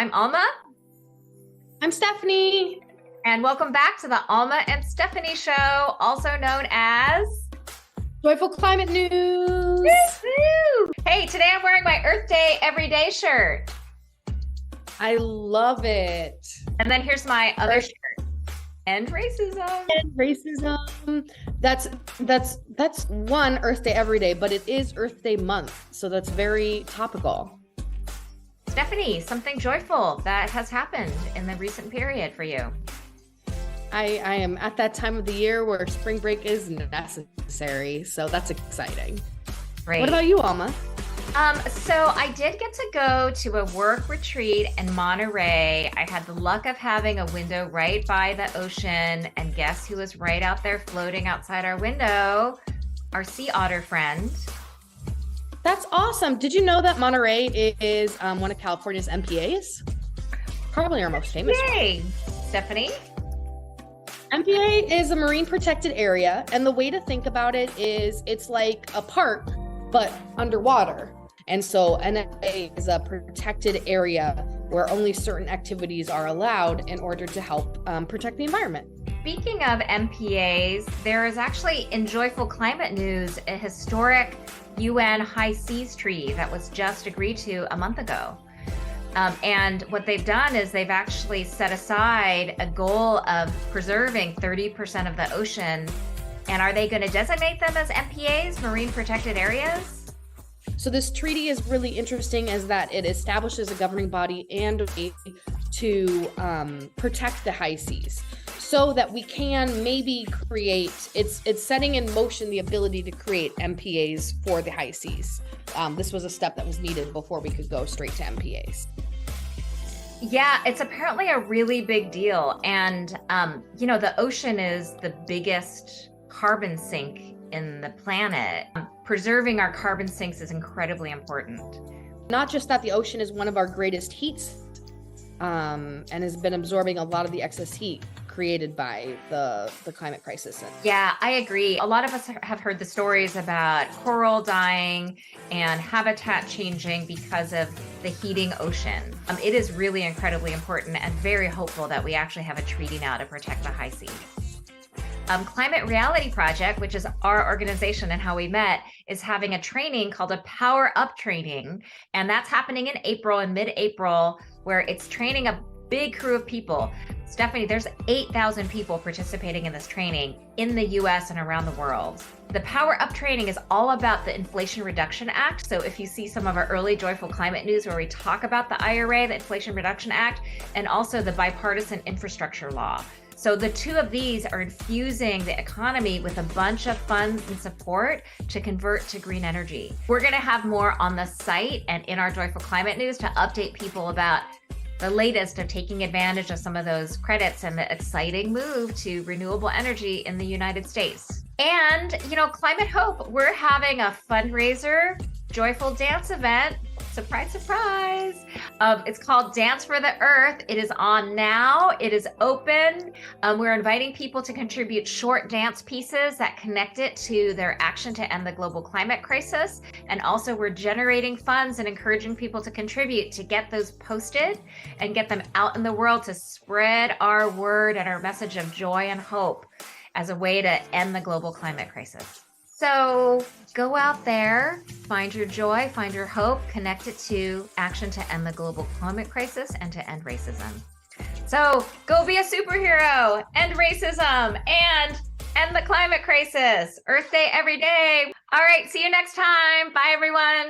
I'm Alma, I'm Stephanie. and welcome back to the Alma and Stephanie Show, also known as Joyful Climate News. Woo! Hey, today I'm wearing my Earth Day Everyday shirt. I love it. And then here's my other shirt. End racism. And racism. That's one Earth Day every day, but it is Earth Day month, so that's very topical. Stephanie, something joyful that has happened in the recent period for you. I am at that time of the year where spring break is necessary, so that's exciting. Great. What about you, Alma? So I did get to go to a work retreat in Monterey. I had the luck of having a window right by the ocean, and guess who was right out there floating outside our window? Our sea otter friend. That's awesome. Did you know that Monterey is one of California's MPAs? Probably our most famous one. Yay! Stephanie? MPA is a marine protected area, and the way to think about it is it's like a park, but underwater. And so NA is a protected area where only certain activities are allowed in order to help protect the environment. Speaking of MPAs, there is actually in Joyful Climate News a historic UN high seas treaty that was just agreed to a month ago. And what they've done is they've actually set aside a goal of preserving 30% of the ocean. And are they going to designate them as MPAs, marine protected areas? So this treaty is really interesting as that it establishes a governing body and a way to protect the high seas so that we can maybe create, it's setting in motion the ability to create MPAs for the high seas. This was a step that was needed before we could go straight to MPAs. Yeah, it's apparently a really big deal. And, the ocean is the biggest carbon sink in the planet. Preserving our carbon sinks is incredibly important. Not just that the ocean is one of our greatest heats and has been absorbing a lot of the excess heat created by the climate crisis. Yeah, I agree. A lot of us have heard the stories about coral dying and habitat changing because of the heating ocean. It is really incredibly important and very hopeful that we actually have a treaty now to protect the high seas. Climate Reality Project, which is our organization and how we met, is having a training called a Power Up training. And that's happening in April, in mid-April, where it's training a big crew of people. Stephanie, there's 8,000 people participating in this training in the US and around the world. The Power Up training is all about the Inflation Reduction Act. So if you see some of our early Joyful Climate News where we talk about the IRA, the Inflation Reduction Act, and also the bipartisan infrastructure law. So the two of these are infusing the economy with a bunch of funds and support to convert to green energy. We're going to have more on the site and in our Joyful Climate News to update people about the latest of taking advantage of some of those credits and the exciting move to renewable energy in the United States. And, Climate Hope, we're having a fundraiser, joyful dance event. Surprise, surprise. It's called Dance for the Earth. It is on now. It is open. We're inviting people to contribute short dance pieces that connect it to their action to end the global climate crisis. And also we're generating funds and encouraging people to contribute to get those posted and get them out in the world to spread our word and our message of joy and hope as a way to end the global climate crisis. So go out there, find your joy, find your hope, connect it to action to end the global climate crisis and to end racism. So go be a superhero, end racism, and end the climate crisis. Earth Day every day. All right, see you next time. Bye, everyone.